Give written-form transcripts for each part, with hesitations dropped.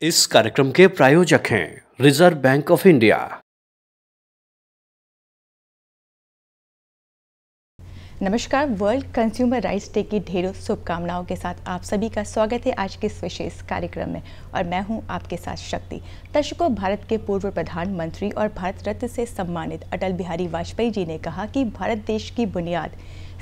इस कार्यक्रम के प्रायोजक हैं रिजर्व बैंक ऑफ इंडिया। नमस्कार। वर्ल्ड कंज्यूमर राइट्स डे की ढेरों शुभकामनाओं के साथ आप सभी का स्वागत है आज के इस विशेष कार्यक्रम में और मैं हूं आपके साथ शक्ति। दर्शकों, भारत के पूर्व प्रधानमंत्री और भारत रत्न से सम्मानित अटल बिहारी वाजपेयी जी ने कहा कि भारत देश की बुनियाद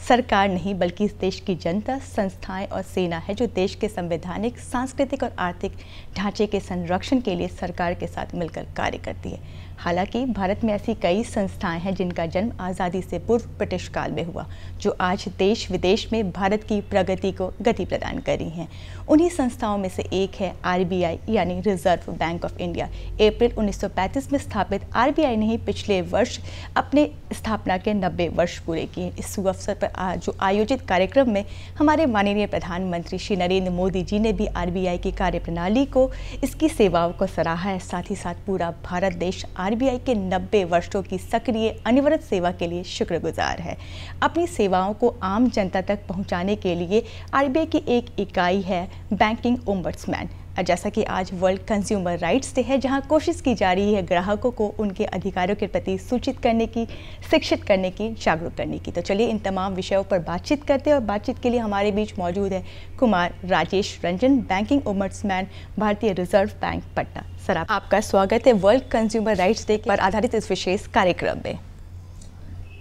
सरकार नहीं बल्कि इस देश की जनता, संस्थाएं और सेना है जो देश के संवैधानिक, सांस्कृतिक और आर्थिक ढांचे के संरक्षण के लिए सरकार के साथ मिलकर कार्य करती है। हालांकि भारत में ऐसी कई संस्थाएं हैं जिनका जन्म आज़ादी से पूर्व ब्रिटिश काल में हुआ, जो आज देश विदेश में भारत की प्रगति को गति प्रदान कर रही हैं। उन्हीं संस्थाओं में से एक है आरबीआई यानी रिजर्व बैंक ऑफ इंडिया। अप्रैल 1935 में स्थापित आरबीआई ने ही पिछले वर्ष अपने स्थापना के 90 वर्ष पूरे किए। इस शुभ अवसर पर जो आयोजित कार्यक्रम में हमारे माननीय प्रधानमंत्री श्री नरेंद्र मोदी जी ने भी आरबीआई की कार्यप्रणाली को, इसकी सेवाओं को सराहा है। साथ ही साथ पूरा भारत देश आरबीआई के 90 वर्षों की सक्रिय अनवरत सेवा के लिए शुक्रगुजार है। अपनी सेवाओं को आम जनता तक पहुंचाने के लिए आरबीआई की एक इकाई है बैंकिंग ओम्बड्समैन। जैसा कि आज वर्ल्ड कंज्यूमर राइट्स डे है, जहां कोशिश की जा रही है ग्राहकों को उनके अधिकारों के प्रति सूचित करने की, शिक्षित करने की, जागरूक करने की। तो चलिए इन तमाम विषयों पर बातचीत करते हैं और बातचीत के लिए हमारे बीच मौजूद है कुमार राजेश रंजन, बैंकिंग ओम्बड्समैन, भारतीय रिजर्व बैंक, पटना। सर, आपका स्वागत है वर्ल्ड कंज्यूमर राइट्स डे पर आधारित इस विशेष कार्यक्रम में।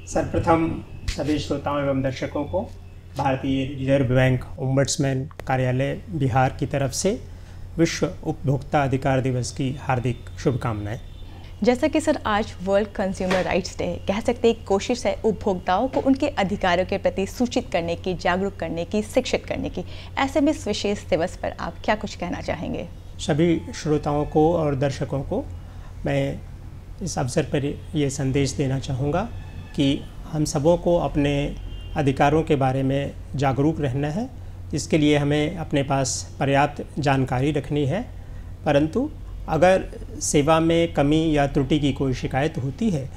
सर्वप्रथम सभी श्रोताओं एवं दर्शकों को भारतीय रिजर्व बैंक ओम्बड्समैन कार्यालय बिहार की तरफ से विश्व उपभोक्ता अधिकार दिवस की हार्दिक शुभकामनाएं। जैसा कि सर आज वर्ल्ड कंज्यूमर राइट्स डे, कह सकते हैं कोशिश है उपभोक्ताओं को उनके अधिकारों के प्रति सूचित करने की, जागरूक करने की, शिक्षित करने की। ऐसे में इस विशेष दिवस पर आप क्या कुछ कहना चाहेंगे? सभी श्रोताओं को और दर्शकों को मैं इस अवसर पर ये संदेश देना चाहूँगा कि हम सबों को अपने अधिकारों के बारे में जागरूक रहना है। इसके लिए हमें अपने पास पर्याप्त जानकारी रखनी है, परंतु अगर सेवा में कमी या त्रुटि की कोई शिकायत होती है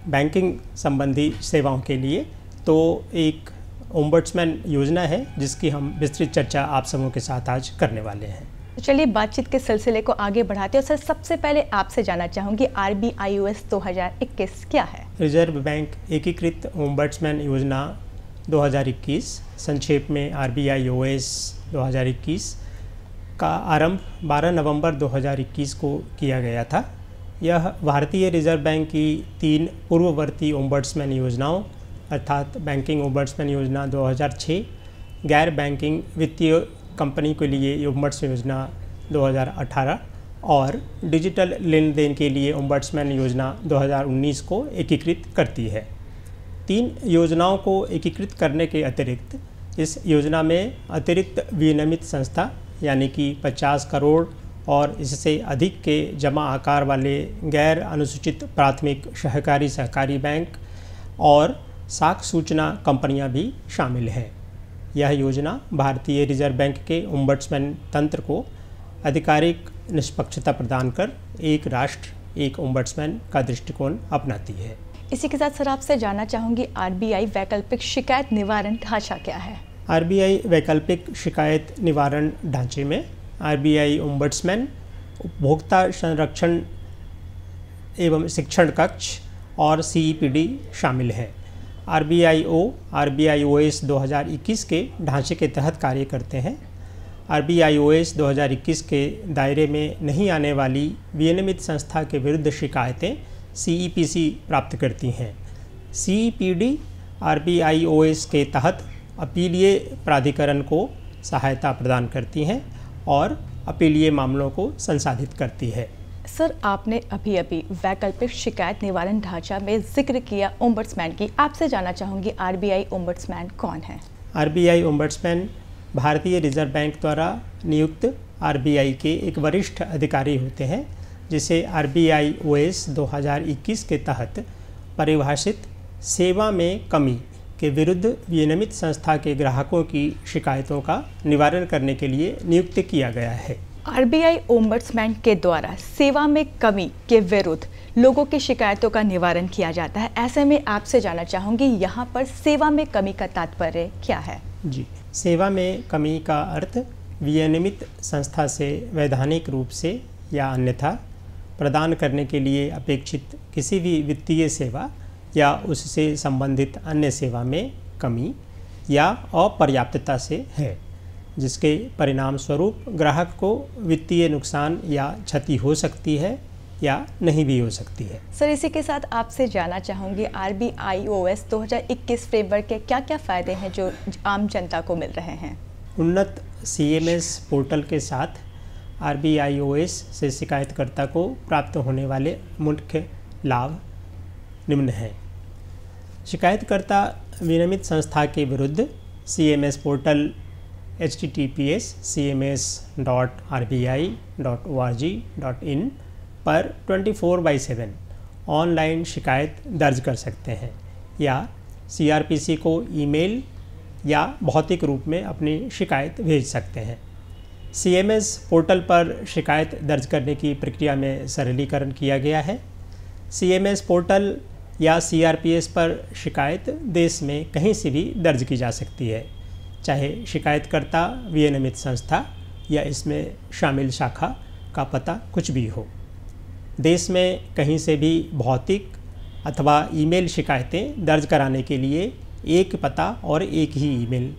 बैंकिंग संबंधी सेवाओं के लिए, तो एक ओम्बड्समैन योजना है जिसकी हम विस्तृत चर्चा आप सबों के साथ आज करने वाले हैं। तो चलिए बातचीत के सिलसिले को आगे बढ़ाते हैं। सर, सबसे पहले आपसे जानना चाहूँगी RBIOS 2021 क्या है? रिजर्व बैंक एकीकृत ओम्बड्समैन योजना 2021, संक्षेप में RBIOS 2021 का आरंभ 12 नवंबर 2021 को किया गया था। यह भारतीय रिजर्व बैंक की 3 पूर्ववर्ती ओम्बड्समैन योजनाओं अर्थात बैंकिंग ओम्बड्समैन योजना 2006, गैर बैंकिंग वित्तीय कंपनी के लिए ओम्बड्समैन योजना 2018 और डिजिटल लेन देन के लिए ओम्बड्समैन योजना 2019 को एकीकृत करती है। 3 योजनाओं को एकीकृत करने के अतिरिक्त इस योजना में अतिरिक्त विनियमित संस्था यानी कि 50 करोड़ और इससे अधिक के जमा आकार वाले गैर अनुसूचित प्राथमिक सहकारी बैंक और साख सूचना कंपनियां भी शामिल हैं। यह योजना भारतीय रिजर्व बैंक के ओम्बड्समैन तंत्र को आधिकारिक निष्पक्षता प्रदान कर एक राष्ट्र एक ओम्बड्समैन का दृष्टिकोण अपनाती है। इसी के साथ सर आपसे जानना चाहूँगी आरबीआई वैकल्पिक शिकायत निवारण ढांचा क्या है? आरबीआई वैकल्पिक शिकायत निवारण ढांचे में आरबीआई ओम्बड्समैन, उपभोक्ता संरक्षण एवं शिक्षण कक्ष और सीईपीडी शामिल हैं। RBIOS 2021 के ढांचे के तहत कार्य करते हैं। RBIOS 2021 के दायरे में नहीं आने वाली विनियमित संस्था के विरुद्ध शिकायतें CEPC प्राप्त करती हैं। CEPD RBIOS के तहत अपीलीय प्राधिकरण को सहायता प्रदान करती हैं और अपीलीय मामलों को संसाधित करती है। सर, आपने अभी वैकल्पिक शिकायत निवारण ढांचा में जिक्र किया ओम्बड्समैन की। आपसे जानना चाहूँगी आरबीआई ओम्बड्समैन कौन है? आरबीआई ओम्बड्समैन भारतीय रिजर्व बैंक द्वारा नियुक्त आरबीआई के एक वरिष्ठ अधिकारी होते हैं, जिसे RBIOS 2021 के तहत परिभाषित सेवा में कमी के विरुद्ध विनियमित संस्था के ग्राहकों की शिकायतों का निवारण करने के लिए नियुक्त किया गया है। आरबीआई ओम्बड्समैन के द्वारा सेवा में कमी के विरुद्ध लोगों की शिकायतों का निवारण किया जाता है। ऐसे में आपसे जानना चाहूँगी यहाँ पर सेवा में कमी का तात्पर्य क्या है? जी, सेवा में कमी का अर्थ विनियमित संस्था से वैधानिक रूप से या अन्यथा प्रदान करने के लिए अपेक्षित किसी भी वित्तीय सेवा या उससे संबंधित अन्य सेवा में कमी या अपर्याप्तता से है, जिसके परिणाम स्वरूप ग्राहक को वित्तीय नुकसान या क्षति हो सकती है या नहीं भी हो सकती है। सर, इसी के साथ आपसे जानना चाहूँगी RBIOS 2021 फ्रेमवर्क के क्या क्या फ़ायदे हैं जो आम जनता को मिल रहे हैं? उन्नत CMS पोर्टल के साथ RBIOS से शिकायतकर्ता को प्राप्त होने वाले मुख्य लाभ निम्न हैं। शिकायतकर्ता विनियमित संस्था के विरुद्ध CMS पोर्टल https://cms.rbi.org.in पर 24/7 ऑनलाइन शिकायत दर्ज कर सकते हैं या CRPC को ईमेल या भौतिक रूप में अपनी शिकायत भेज सकते हैं। CMS पोर्टल पर शिकायत दर्ज करने की प्रक्रिया में सरलीकरण किया गया है। CMS पोर्टल या CRPS पर शिकायत देश में कहीं से भी दर्ज की जा सकती है, चाहे शिकायतकर्ता विनियमित संस्था या इसमें शामिल शाखा का पता कुछ भी हो। देश में कहीं से भी भौतिक अथवा ईमेल शिकायतें दर्ज कराने के लिए एक पता और एक ही ईमेल।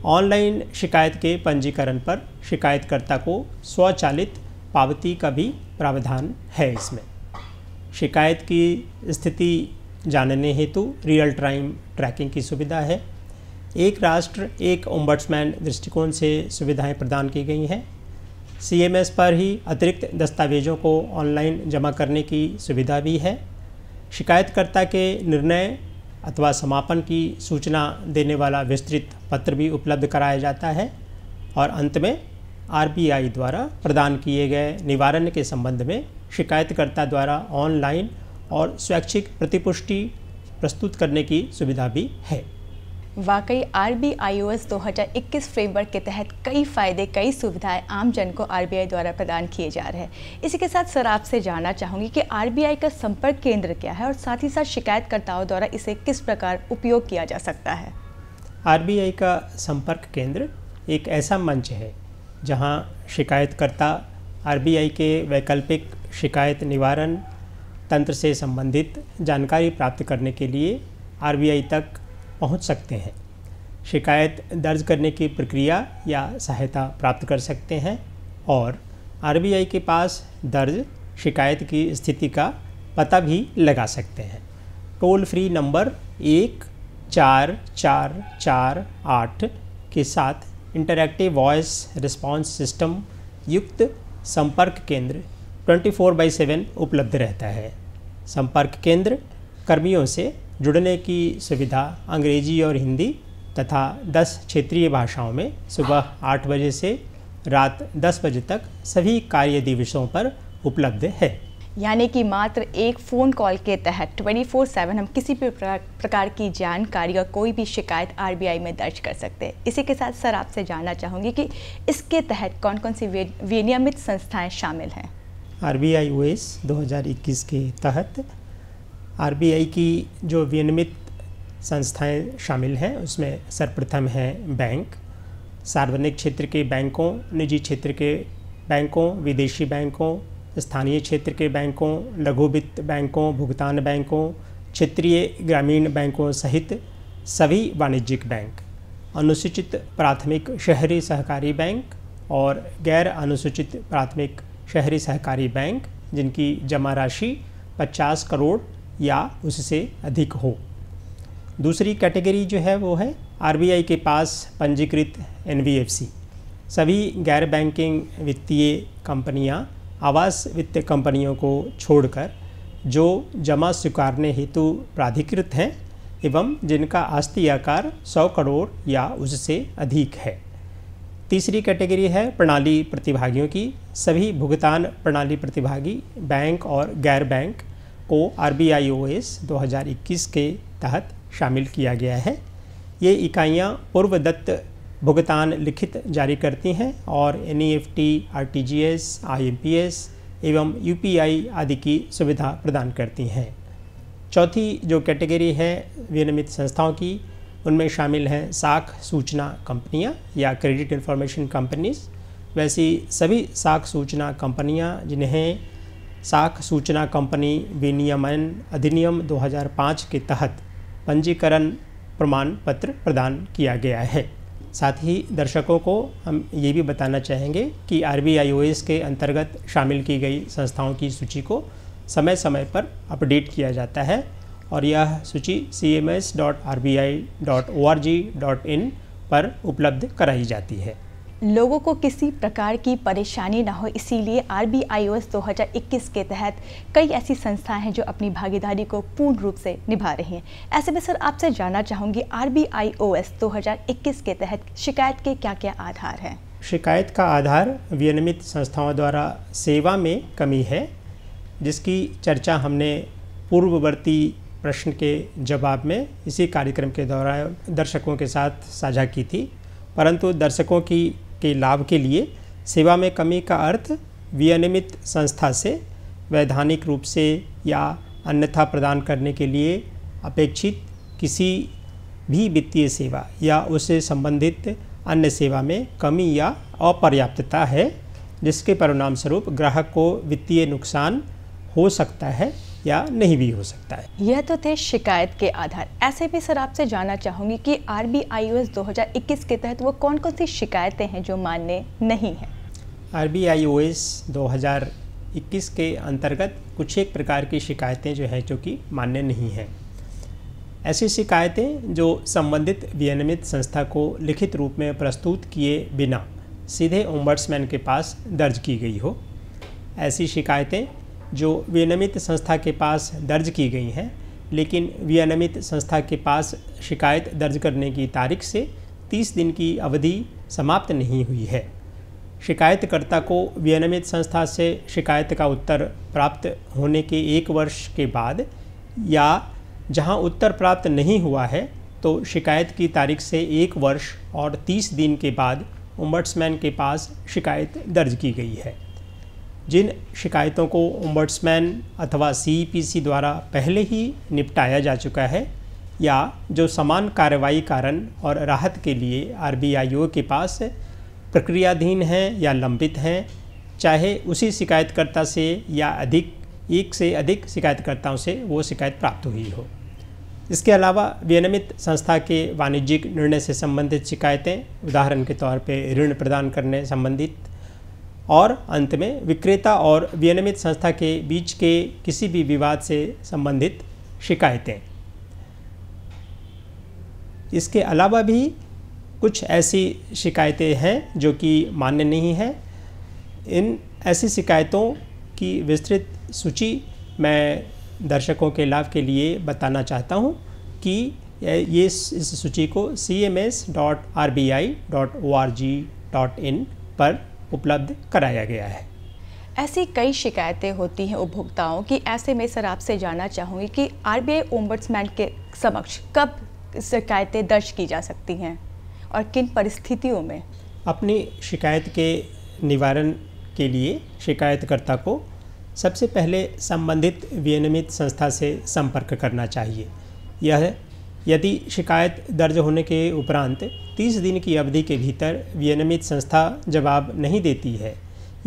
ऑनलाइन शिकायत के पंजीकरण पर शिकायतकर्ता को स्वचालित पावती का भी प्रावधान है। इसमें शिकायत की स्थिति जानने हेतु रियल टाइम ट्रैकिंग की सुविधा है। एक राष्ट्र एक ओम्बड्समैन दृष्टिकोण से सुविधाएं प्रदान की गई हैं। CMS पर ही अतिरिक्त दस्तावेज़ों को ऑनलाइन जमा करने की सुविधा भी है। शिकायतकर्ता के निर्णय अथवा समापन की सूचना देने वाला विस्तृत पत्र भी उपलब्ध कराया जाता है। और अंत में RBI द्वारा प्रदान किए गए निवारण के संबंध में शिकायतकर्ता द्वारा ऑनलाइन और स्वैच्छिक प्रतिपुष्टि प्रस्तुत करने की सुविधा भी है। वाकई RBIOS 2021 फ्रेमवर्क के तहत कई फ़ायदे, कई सुविधाएं आम जन को RBI द्वारा प्रदान किए जा रहे हैं। इसी के साथ सर आपसे जानना चाहूँगी कि RBI का संपर्क केंद्र क्या है और साथ ही साथ शिकायतकर्ताओं द्वारा इसे किस प्रकार उपयोग किया जा सकता है? RBI का संपर्क केंद्र एक ऐसा मंच है जहां शिकायतकर्ता RBI के वैकल्पिक शिकायत निवारण तंत्र से संबंधित जानकारी प्राप्त करने के लिए RBI तक पहुंच सकते हैं, शिकायत दर्ज करने की प्रक्रिया या सहायता प्राप्त कर सकते हैं और RBI के पास दर्ज शिकायत की स्थिति का पता भी लगा सकते हैं। टोल फ्री नंबर 1448 के साथ इंटरैक्टिव वॉइस रिस्पांस सिस्टम युक्त संपर्क केंद्र 24/7 उपलब्ध रहता है। संपर्क केंद्र कर्मियों से जुड़ने की सुविधा अंग्रेजी और हिंदी तथा 10 क्षेत्रीय भाषाओं में सुबह 8 बजे से रात 10 बजे तक सभी कार्य दिवसों पर उपलब्ध है। यानी कि मात्र एक फ़ोन कॉल के तहत 24/7 हम किसी भी प्रकार की जानकारी और कोई भी शिकायत RBI में दर्ज कर सकते हैं। इसी के साथ सर आपसे जानना चाहूँगी कि इसके तहत कौन कौन सी विनियमित संस्थाएं शामिल हैं? RBIOS 2021 के तहत RBI की जो विनियमित संस्थाएं शामिल हैं उसमें सर्वप्रथम हैं बैंक, सार्वजनिक क्षेत्र के बैंकों, निजी क्षेत्र के बैंकों, विदेशी बैंकों, स्थानीय क्षेत्र के बैंकों, लघु वित्त बैंकों, भुगतान बैंकों, क्षेत्रीय ग्रामीण बैंकों सहित सभी वाणिज्यिक बैंक, अनुसूचित प्राथमिक शहरी सहकारी बैंक और गैर अनुसूचित प्राथमिक शहरी सहकारी बैंक जिनकी जमा राशि 50 करोड़ या उससे अधिक हो। दूसरी कैटेगरी जो है वो है RBI के पास पंजीकृत NBFC, सभी गैर बैंकिंग वित्तीय कंपनियां आवास वित्त कंपनियों को छोड़कर जो जमा स्वीकारने हेतु प्राधिकृत हैं एवं जिनका आस्ती आकार 100 करोड़ या उससे अधिक है। तीसरी कैटेगरी है प्रणाली प्रतिभागियों की, सभी भुगतान प्रणाली प्रतिभागी बैंक और गैर बैंक को RBIOS 2021 के तहत शामिल किया गया है। ये इकाइयाँ पूर्वदत्त भुगतान लिखित जारी करती हैं और NEFT, RTGS, IMPS एवं UPI आदि की सुविधा प्रदान करती हैं। चौथी जो कैटेगरी है विनियमित संस्थाओं की, उनमें शामिल हैं साख सूचना कंपनियां या क्रेडिट इंफॉर्मेशन कंपनीज, वैसी सभी साख सूचना कंपनियां जिन्हें साख सूचना कंपनी विनियमन अधिनियम 2005 के तहत पंजीकरण प्रमाण पत्र प्रदान किया गया है। साथ ही दर्शकों को हम ये भी बताना चाहेंगे कि RBIOS के अंतर्गत शामिल की गई संस्थाओं की सूची को समय समय पर अपडेट किया जाता है और यह सूची cms.rbi.org.in पर उपलब्ध कराई जाती है। लोगों को किसी प्रकार की परेशानी न हो, इसीलिए RBIOS 2021 के तहत कई ऐसी संस्थाएं हैं जो अपनी भागीदारी को पूर्ण रूप से निभा रही हैं। ऐसे में सर आपसे जानना चाहूँगी, RBIOS 2021 के तहत शिकायत के क्या क्या आधार हैं? शिकायत का आधार विनियमित संस्थाओं द्वारा सेवा में कमी है, जिसकी चर्चा हमने पूर्ववर्ती प्रश्न के जवाब में इसी कार्यक्रम के दौरान दर्शकों के साथ साझा की थी। परंतु दर्शकों के लाभ के लिए सेवा में कमी का अर्थ विनियमित संस्था से वैधानिक रूप से या अन्यथा प्रदान करने के लिए अपेक्षित किसी भी वित्तीय सेवा या उससे संबंधित अन्य सेवा में कमी या अपर्याप्तता है, जिसके परिणाम स्वरूप ग्राहक को वित्तीय नुकसान हो सकता है या नहीं भी हो सकता है। यह तो थे शिकायत के आधार। ऐसे भी सर आपसे जानना चाहूँगी कि RBIOS 2021 के तहत वो कौन कौन सी शिकायतें हैं जो मान्य नहीं हैं? RBIOS 2021 के अंतर्गत कुछ एक प्रकार की शिकायतें जो है जो कि मान्य नहीं हैं। ऐसी शिकायतें जो संबंधित विनियमित संस्था को लिखित रूप में प्रस्तुत किए बिना सीधे ओम्बड्समैन के पास दर्ज की गई हो। ऐसी शिकायतें जो विनियमित संस्था के पास दर्ज की गई हैं, लेकिन विनियमित संस्था के पास शिकायत दर्ज करने की तारीख से 30 दिन की अवधि समाप्त नहीं हुई है। शिकायतकर्ता को विनियमित संस्था से शिकायत का उत्तर प्राप्त होने के 1 वर्ष के बाद या जहां उत्तर प्राप्त नहीं हुआ है तो शिकायत की तारीख से 1 वर्ष और 30 दिन के बाद ओम्बड्समैन के पास शिकायत दर्ज की गई है। जिन शिकायतों को ओम्बड्समैन अथवा CEPC द्वारा पहले ही निपटाया जा चुका है या जो समान कार्रवाई कारण और राहत के लिए RBIO के पास प्रक्रियाधीन हैं या लंबित हैं, चाहे उसी शिकायतकर्ता से या एक से अधिक शिकायतकर्ताओं से वो शिकायत प्राप्त हुई हो। इसके अलावा विनियमित संस्था के वाणिज्यिक निर्णय से संबंधित शिकायतें, उदाहरण के तौर पे ऋण प्रदान करने संबंधित, और अंत में विक्रेता और विनियमित संस्था के बीच के किसी भी विवाद से संबंधित शिकायतें। इसके अलावा भी कुछ ऐसी शिकायतें हैं जो कि मान्य नहीं हैं। इन ऐसी शिकायतों की विस्तृत सूची मैं दर्शकों के लाभ के लिए बताना चाहता हूं कि ये इस सूची को cms.rbi.org.in पर उपलब्ध कराया गया है। ऐसी कई शिकायतें होती हैं उपभोक्ताओं की। ऐसे में सर आपसे जानना चाहूँगी कि RBI ओम्बड्समैन के समक्ष कब शिकायतें दर्ज की जा सकती हैं और किन परिस्थितियों में? अपनी शिकायत के निवारण के लिए शिकायतकर्ता को सबसे पहले संबंधित विनियमित संस्था से संपर्क करना चाहिए। यह यदि शिकायत दर्ज होने के उपरांत 30 दिन की अवधि के भीतर विनियमित संस्था जवाब नहीं देती है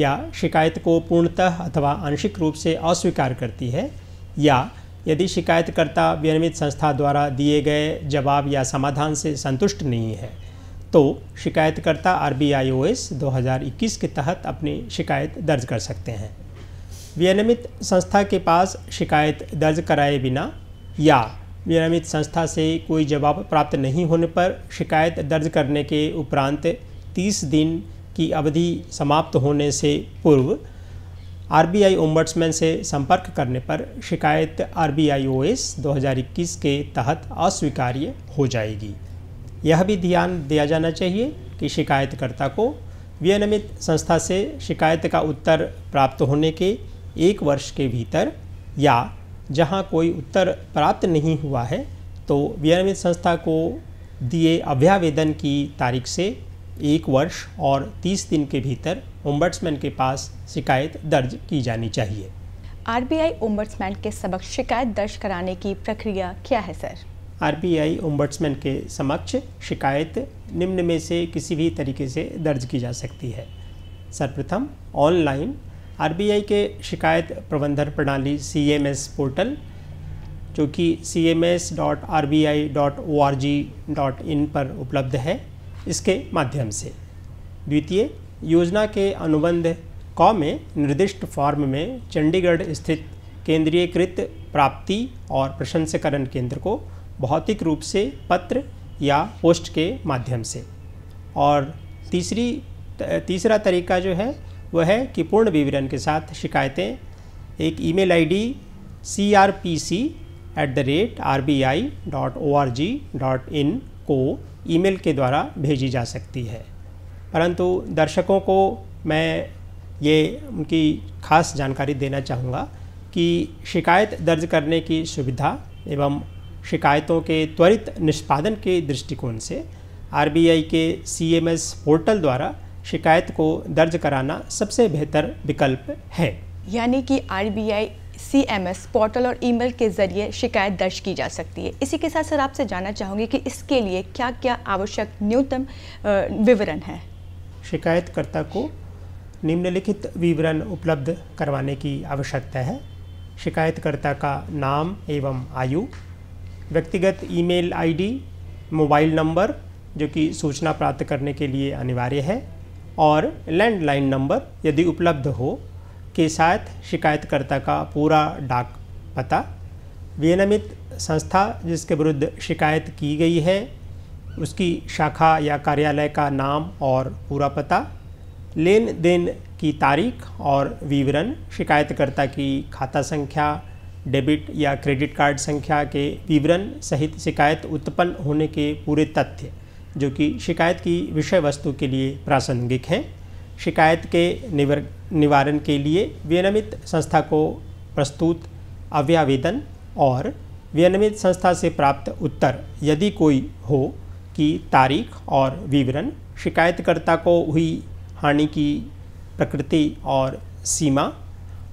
या शिकायत को पूर्णतः अथवा आंशिक रूप से अस्वीकार करती है, या यदि शिकायतकर्ता विनियमित संस्था द्वारा दिए गए जवाब या समाधान से संतुष्ट नहीं है, तो शिकायतकर्ता RBIOS 2021 के तहत अपनी शिकायत दर्ज कर सकते हैं। विनियमित संस्था के पास शिकायत दर्ज कराए बिना या विनियमित संस्था से कोई जवाब प्राप्त नहीं होने पर शिकायत दर्ज करने के उपरांत 30 दिन की अवधि समाप्त होने से पूर्व RBI ओम्बड्समैन से संपर्क करने पर शिकायत RBIOS 2021 के तहत अस्वीकार्य हो जाएगी। यह भी ध्यान दिया जाना चाहिए कि शिकायतकर्ता को विनियमित संस्था से शिकायत का उत्तर प्राप्त होने के 1 वर्ष के भीतर या जहां कोई उत्तर प्राप्त नहीं हुआ है तो विनियमित संस्था को दिए अभ्यावेदन की तारीख से 1 वर्ष और 30 दिन के भीतर ओम्बड्समैन के पास शिकायत दर्ज की जानी चाहिए। RBI ओम्बड्समैन के समक्ष शिकायत दर्ज कराने की प्रक्रिया क्या है सर? RBI ओम्बड्समैन के समक्ष शिकायत निम्न में से किसी भी तरीके से दर्ज की जा सकती है। सर्वप्रथम ऑनलाइन आरबीआई के शिकायत प्रबंधन प्रणाली CMS पोर्टल, जो कि cms.rbi.org.in पर उपलब्ध है, इसके माध्यम से। द्वितीय, योजना के अनुबंध क में निर्दिष्ट फॉर्म में चंडीगढ़ स्थित केंद्रीयकृत प्राप्ति और प्रसंस्करण केंद्र को भौतिक रूप से पत्र या पोस्ट के माध्यम से। और तीसरा तरीका जो है वह है कि पूर्ण विवरण के साथ शिकायतें एक ईमेल ID crpc@rbi.org.in को ईमेल के द्वारा भेजी जा सकती है। परंतु दर्शकों को मैं ये उनकी खास जानकारी देना चाहूँगा कि शिकायत दर्ज करने की सुविधा एवं शिकायतों के त्वरित निष्पादन के दृष्टिकोण से आरबीआई के CMS पोर्टल द्वारा शिकायत को दर्ज कराना सबसे बेहतर विकल्प है। यानी कि आरबीआई CMS पोर्टल और ईमेल के जरिए शिकायत दर्ज की जा सकती है। इसी के साथ सर आपसे जानना चाहूँगी कि इसके लिए क्या क्या आवश्यक न्यूनतम विवरण है। शिकायतकर्ता को निम्नलिखित विवरण उपलब्ध करवाने की आवश्यकता है। शिकायतकर्ता का नाम एवं आयु, व्यक्तिगत ईमेल ID, मोबाइल नंबर जो कि सूचना प्राप्त करने के लिए अनिवार्य है, और लैंडलाइन नंबर यदि उपलब्ध हो के साथ शिकायतकर्ता का पूरा डाक पता, विनियमित संस्था जिसके विरुद्ध शिकायत की गई है उसकी शाखा या कार्यालय का नाम और पूरा पता, लेन देन की तारीख और विवरण, शिकायतकर्ता की खाता संख्या, डेबिट या क्रेडिट कार्ड संख्या के विवरण सहित शिकायत उत्पन्न होने के पूरे तथ्य जो कि शिकायत की विषय वस्तु के लिए प्रासंगिक हैं। शिकायत के निवारण के लिए विनियमित संस्था को प्रस्तुत अभ्यावेदन और विनियमित संस्था से प्राप्त उत्तर यदि कोई हो की तारीख और विवरण, शिकायतकर्ता को हुई हानि की प्रकृति और सीमा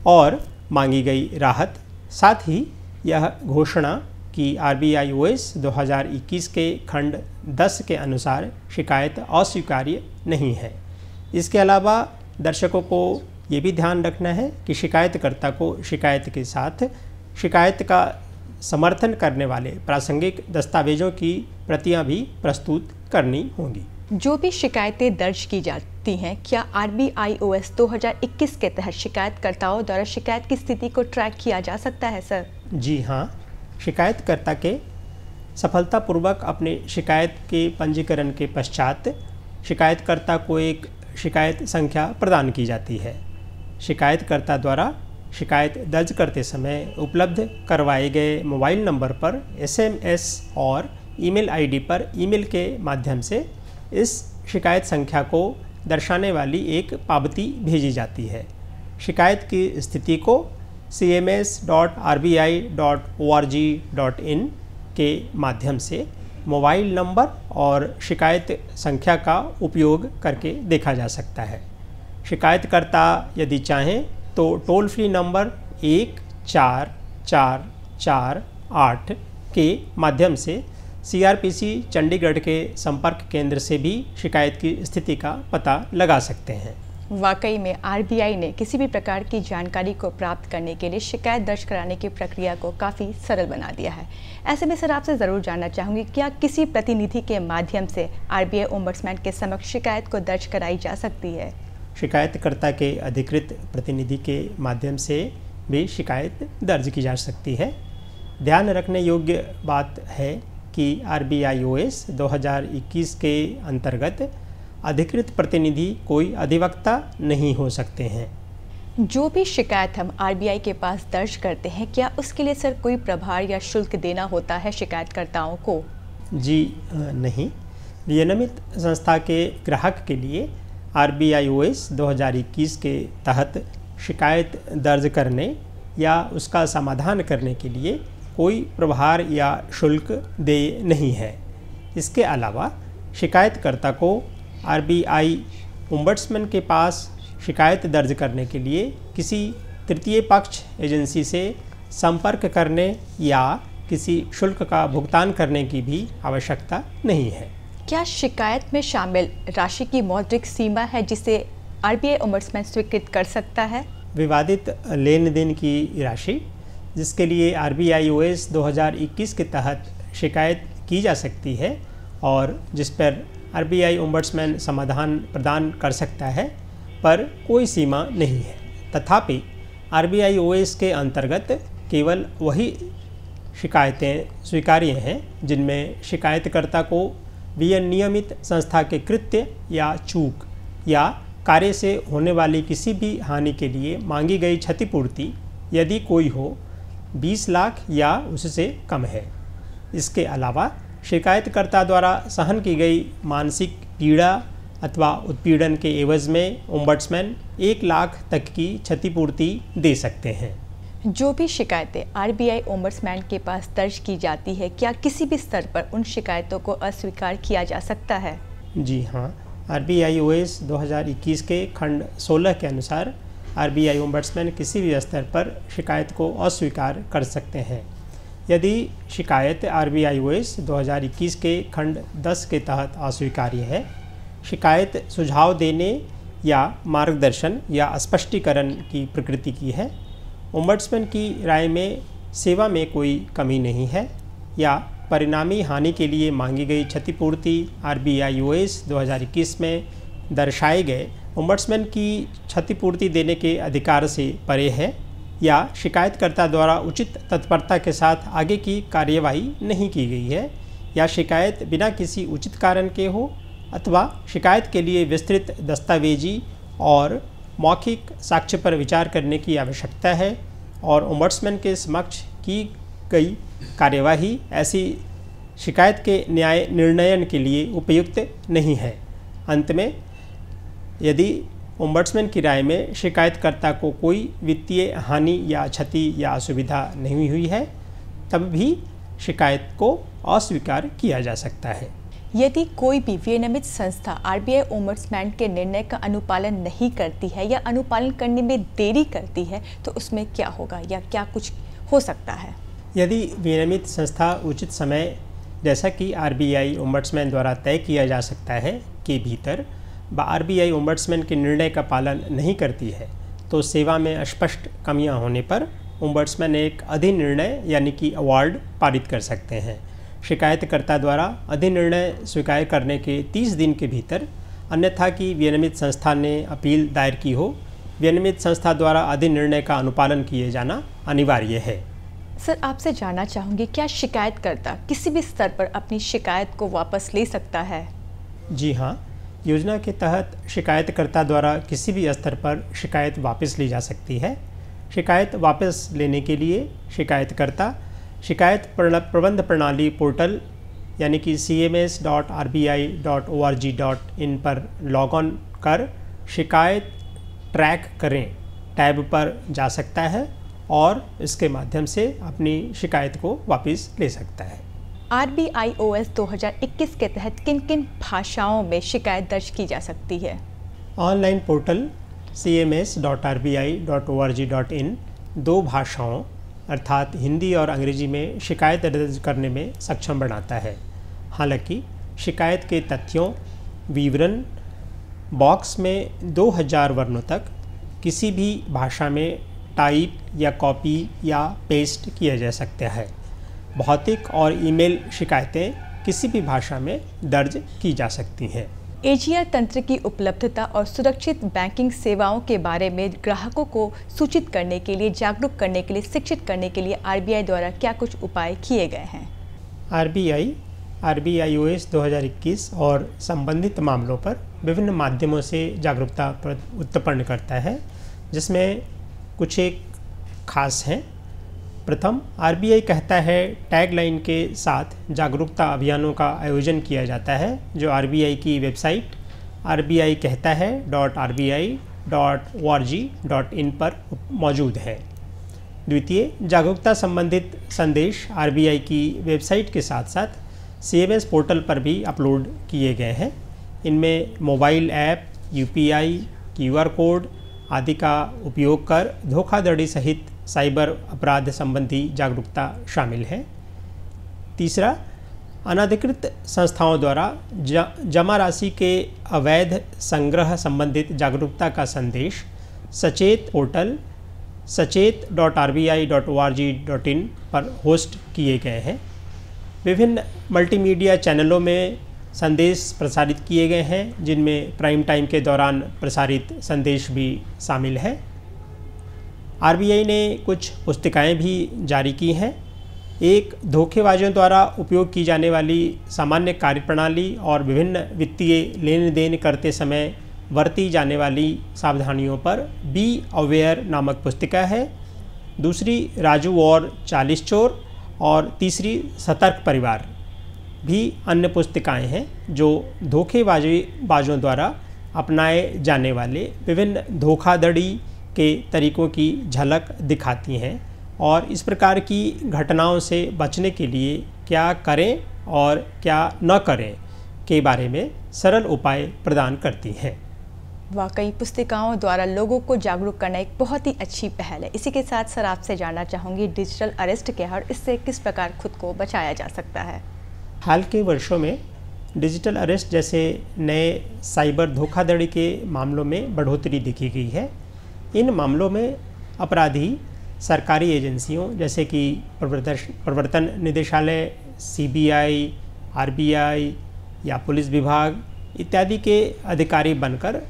और मांगी गई राहत, साथ ही यह घोषणा कि RBIOS 2021 के खंड 10 के अनुसार शिकायत अस्वीकार्य नहीं है। इसके अलावा दर्शकों को ये भी ध्यान रखना है कि शिकायतकर्ता को शिकायत के साथ शिकायत का समर्थन करने वाले प्रासंगिक दस्तावेजों की प्रतियां भी प्रस्तुत करनी होंगी। जो भी शिकायतें दर्ज की जाती हैं, क्या RBIOS 2021 के तहत शिकायतकर्ताओं द्वारा शिकायत की स्थिति को ट्रैक किया जा सकता है सर? जी हाँ, शिकायतकर्ता के सफलतापूर्वक अपने शिकायत के पंजीकरण के पश्चात शिकायतकर्ता को एक शिकायत संख्या प्रदान की जाती है। शिकायतकर्ता द्वारा शिकायत दर्ज करते समय उपलब्ध करवाए गए मोबाइल नंबर पर SMS और ईमेल ID पर ईमेल के माध्यम से इस शिकायत संख्या को दर्शाने वाली एक पावती भेजी जाती है। शिकायत की स्थिति को cms.rbi.org.in के माध्यम से मोबाइल नंबर और शिकायत संख्या का उपयोग करके देखा जा सकता है। शिकायतकर्ता यदि चाहें तो टोल फ्री नंबर 14448 के माध्यम से CRPC चंडीगढ़ के संपर्क केंद्र से भी शिकायत की स्थिति का पता लगा सकते हैं। वाकई में RBI ने किसी भी प्रकार की जानकारी को प्राप्त करने के लिए शिकायत दर्ज कराने की प्रक्रिया को काफ़ी सरल बना दिया है। ऐसे में सर आपसे ज़रूर जानना चाहूँगी, क्या किसी प्रतिनिधि के माध्यम से RBI ओम्बड्समैन के समक्ष शिकायत को दर्ज कराई जा सकती है? शिकायतकर्ता के अधिकृत प्रतिनिधि के माध्यम से भी शिकायत दर्ज की जा सकती है। ध्यान रखने योग्य बात है कि RBIOS 2021 के अंतर्गत अधिकृत प्रतिनिधि कोई अधिवक्ता नहीं हो सकते हैं। जो भी शिकायत हम RBI के पास दर्ज करते हैं, क्या उसके लिए सर कोई प्रभार या शुल्क देना होता है शिकायतकर्ताओं को? जी नहीं। विनियमित संस्था के ग्राहक के लिए RBIOS 2021 के तहत शिकायत दर्ज करने या उसका समाधान करने के लिए कोई प्रभार या शुल्क देय नहीं है। इसके अलावा शिकायतकर्ता को RBI ओम्बड्समैन के पास शिकायत दर्ज करने के लिए किसी तृतीय पक्ष एजेंसी से संपर्क करने या किसी शुल्क का भुगतान करने की भी आवश्यकता नहीं है। क्या शिकायत में शामिल राशि की मौद्रिक सीमा है जिसे आरबीआई ओम्बड्समैन स्वीकृत कर सकता है? विवादित लेन देन की राशि जिसके लिए आरबीआई ओएस 2021 के तहत शिकायत की जा सकती है और जिस पर आरबीआई ओम्बड्समैन समाधान प्रदान कर सकता है, पर कोई सीमा नहीं है। तथापि आरबीआई ओएस के अंतर्गत केवल वही शिकायतें स्वीकार्य हैं जिनमें शिकायतकर्ता को विनियमित संस्था के कृत्य या चूक या कार्य से होने वाली किसी भी हानि के लिए मांगी गई क्षतिपूर्ति, यदि कोई हो, 20 लाख या उससे कम है। इसके अलावा शिकायतकर्ता द्वारा सहन की गई मानसिक पीड़ा अथवा उत्पीड़न के एवज में ओम्बड्समैन 1 लाख तक की क्षतिपूर्ति दे सकते हैं। जो भी शिकायतें आरबीआई ओम्बड्समैन के पास दर्ज की जाती है, क्या किसी भी स्तर पर उन शिकायतों को अस्वीकार किया जा सकता है? जी हाँ, आरबीआई ओएस 2021 के खंड 16 के अनुसार आरबीआई ओम्बड्समैन किसी भी स्तर पर शिकायत को अस्वीकार कर सकते हैं। यदि शिकायत आरबीआई ओएस 2021 के खंड 10 के तहत अस्वीकार्य है, शिकायत सुझाव देने या मार्गदर्शन या स्पष्टीकरण की प्रकृति की है, ओम्बड्समैन की राय में सेवा में कोई कमी नहीं है या परिणामी हानि के लिए मांगी गई क्षतिपूर्ति आरबीआई ओएस 2021 में दर्शाए गए ओम्बड्समैन की क्षतिपूर्ति देने के अधिकार से परे है या शिकायतकर्ता द्वारा उचित तत्परता के साथ आगे की कार्यवाही नहीं की गई है या शिकायत बिना किसी उचित कारण के हो अथवा शिकायत के लिए विस्तृत दस्तावेजी और मौखिक साक्ष्य पर विचार करने की आवश्यकता है और ओम्बड्समैन के समक्ष की गई कार्यवाही ऐसी शिकायत के न्याय निर्णयन के लिए उपयुक्त नहीं है। अंत में, यदि ओम्बड्समैन की राय में शिकायतकर्ता को कोई वित्तीय हानि या क्षति या असुविधा नहीं हुई है, तब भी शिकायत को अस्वीकार किया जा सकता है। यदि कोई भी विनियमित संस्था आरबीआई ओम्बड्समैन के निर्णय का अनुपालन नहीं करती है या अनुपालन करने में देरी करती है, तो उसमें क्या होगा या क्या कुछ हो सकता है? यदि विनियमित संस्था उचित समय, जैसा कि आरबीआई ओम्बड्समैन द्वारा तय किया जा सकता है, के भीतर आरबीआई ओम्बड्समैन के निर्णय का पालन नहीं करती है, तो सेवा में स्पष्ट कमियां होने पर ओम्बड्समैन एक अधिनिर्णय यानी कि अवार्ड पारित कर सकते हैं। शिकायतकर्ता द्वारा अधिनिर्णय स्वीकार करने के 30 दिन के भीतर, अन्यथा कि विनियमित संस्था ने अपील दायर की हो, विनियमित संस्था द्वारा अधिनिर्णय का अनुपालन किए जाना अनिवार्य है। सर, आपसे जानना चाहूँगी, क्या शिकायतकर्ता किसी भी स्तर पर अपनी शिकायत को वापस ले सकता है? जी हाँ, योजना के तहत शिकायतकर्ता द्वारा किसी भी स्तर पर शिकायत वापस ली जा सकती है। शिकायत वापस लेने के लिए शिकायतकर्ता शिकायत प्रबंध प्रणाली पोर्टल यानी कि cms.rbi.org.in पर लॉग ऑन कर शिकायत ट्रैक करें टैब पर जा सकता है और इसके माध्यम से अपनी शिकायत को वापस ले सकता है। आरबीआई ओएस 2021 के तहत किन किन भाषाओं में शिकायत दर्ज की जा सकती है? ऑनलाइन पोर्टल cms.rbi.org.in 2 भाषाओं अर्थात हिंदी और अंग्रेजी में शिकायत दर्ज करने में सक्षम बनाता है। हालांकि शिकायत के तथ्यों विवरण बॉक्स में 2000 वर्णों तक किसी भी भाषा में टाइप या कॉपी या पेस्ट किया जा सकता है। भौतिक और ईमेल शिकायतें किसी भी भाषा में दर्ज की जा सकती हैं। एजीआर तंत्र की उपलब्धता और सुरक्षित बैंकिंग सेवाओं के बारे में ग्राहकों को सूचित करने के लिए, जागरूक करने के लिए, शिक्षित करने के लिए आरबीआई द्वारा क्या कुछ उपाय किए गए हैं? आरबीआई ओएस 2021 और संबंधित मामलों पर विभिन्न माध्यमों से जागरूकता उत्पन्न करता है, जिसमें कुछ एक खास हैं। प्रथम, आरबीआई कहता है टैगलाइन के साथ जागरूकता अभियानों का आयोजन किया जाता है, जो आरबीआई की वेबसाइट RBI कहता है .rbi.org.in पर मौजूद है। द्वितीय, जागरूकता संबंधित संदेश आरबीआई की वेबसाइट के साथ साथ CMS पोर्टल पर भी अपलोड किए गए हैं। इनमें mobile app, UPI, QR code आदि का उपयोग कर धोखाधड़ी सहित साइबर अपराध संबंधी जागरूकता शामिल है। तीसरा, अनधिकृत संस्थाओं द्वारा जमा राशि के अवैध संग्रह संबंधित जागरूकता का संदेश सचेत पोर्टल sachet.rbi.org.in पर होस्ट किए गए हैं। विभिन्न मल्टीमीडिया चैनलों में संदेश प्रसारित किए गए हैं, जिनमें प्राइम टाइम के दौरान प्रसारित संदेश भी शामिल है। आरबीआई ने कुछ पुस्तिकाएं भी जारी की हैं। एक धोखेबाजों द्वारा उपयोग की जाने वाली सामान्य कार्यप्रणाली और विभिन्न वित्तीय लेन देन करते समय बरती जाने वाली सावधानियों पर बी अवेयर नामक पुस्तिका है। दूसरी राजू और 40 चोर और तीसरी सतर्क परिवार भी अन्य पुस्तिकाएं हैं जो धोखेबाजों द्वारा अपनाए जाने वाले विभिन्न धोखाधड़ी के तरीकों की झलक दिखाती हैं और इस प्रकार की घटनाओं से बचने के लिए क्या करें और क्या न करें के बारे में सरल उपाय प्रदान करती हैं। वाकई पुस्तिकाओं द्वारा लोगों को जागरूक करना एक बहुत ही अच्छी पहल है। इसी के साथ सर आपसे जानना चाहूँगी डिजिटल अरेस्ट क्या है और इससे किस प्रकार खुद को बचाया जा सकता है। हाल के वर्षों में डिजिटल अरेस्ट जैसे नए साइबर धोखाधड़ी के मामलों में बढ़ोतरी देखी गई है। इन मामलों में अपराधी सरकारी एजेंसियों जैसे कि प्रवर्तन निदेशालय, सीबीआई, आरबीआई या पुलिस विभाग इत्यादि के अधिकारी बनकर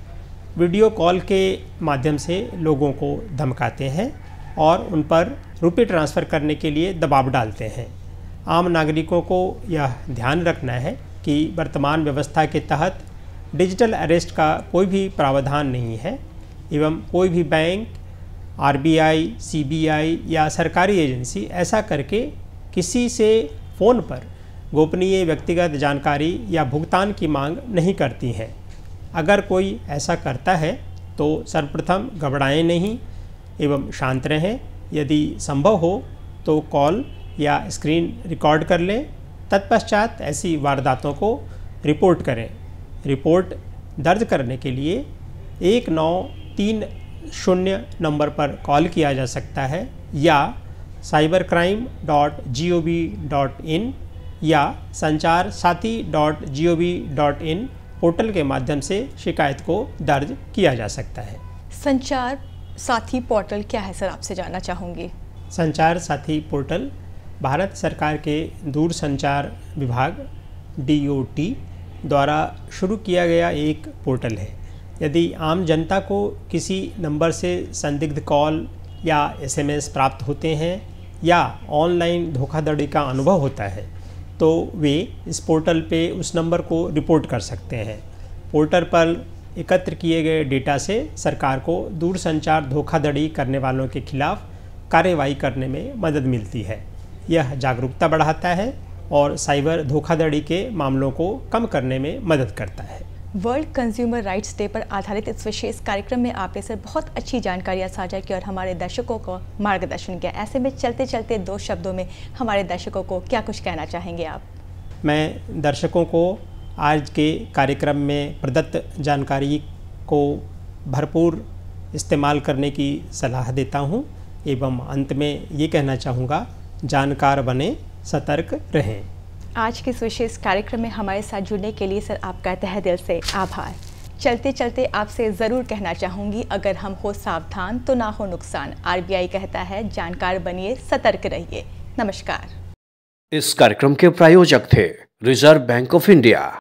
वीडियो कॉल के माध्यम से लोगों को धमकाते हैं और उन पर रुपए ट्रांसफ़र करने के लिए दबाव डालते हैं। आम नागरिकों को यह ध्यान रखना है कि वर्तमान व्यवस्था के तहत डिजिटल अरेस्ट का कोई भी प्रावधान नहीं है एवं कोई भी बैंक, आरबीआई, सीबीआई या सरकारी एजेंसी ऐसा करके किसी से फ़ोन पर गोपनीय व्यक्तिगत जानकारी या भुगतान की मांग नहीं करती हैं। अगर कोई ऐसा करता है तो सर्वप्रथम घबराएं नहीं एवं शांत रहें। यदि संभव हो तो कॉल या स्क्रीन रिकॉर्ड कर लें। तत्पश्चात ऐसी वारदातों को रिपोर्ट करें। रिपोर्ट दर्ज करने के लिए 1930 नंबर पर कॉल किया जा सकता है या cybercrime.gov.in या संचारसाथी.gov.in पोर्टल के माध्यम से शिकायत को दर्ज किया जा सकता है। संचार साथी पोर्टल क्या है सर, आपसे जानना चाहूँगी। संचार साथी पोर्टल भारत सरकार के दूरसंचार विभाग DOT द्वारा शुरू किया गया एक पोर्टल है। यदि आम जनता को किसी नंबर से संदिग्ध कॉल या SMS प्राप्त होते हैं या ऑनलाइन धोखाधड़ी का अनुभव होता है तो वे इस पोर्टल पे उस नंबर को रिपोर्ट कर सकते हैं। पोर्टल पर एकत्र किए गए डेटा से सरकार को दूरसंचार धोखाधड़ी करने वालों के खिलाफ कार्रवाई करने में मदद मिलती है। यह जागरूकता बढ़ाता है और साइबर धोखाधड़ी के मामलों को कम करने में मदद करता है। वर्ल्ड कंज्यूमर राइट्स डे पर आधारित इस विशेष कार्यक्रम में आपने सर बहुत अच्छी जानकारियाँ साझा की और हमारे दर्शकों को मार्गदर्शन किया। ऐसे में चलते चलते 2 शब्दों में हमारे दर्शकों को क्या कुछ कहना चाहेंगे आप? मैं दर्शकों को आज के कार्यक्रम में प्रदत्त जानकारी को भरपूर इस्तेमाल करने की सलाह देता हूं एवं अंत में ये कहना चाहूँगा, जानकार बने, सतर्क रहें। आज के इस विशेष कार्यक्रम में हमारे साथ जुड़ने के लिए सर आपका तहे दिल से आभार। चलते चलते आपसे ज़रूर कहना चाहूँगी, अगर हम हो सावधान तो ना हो नुकसान। आरबीआई कहता है जानकार बनिए, सतर्क रहिए। नमस्कार। इस कार्यक्रम के प्रायोजक थे रिजर्व बैंक ऑफ इंडिया।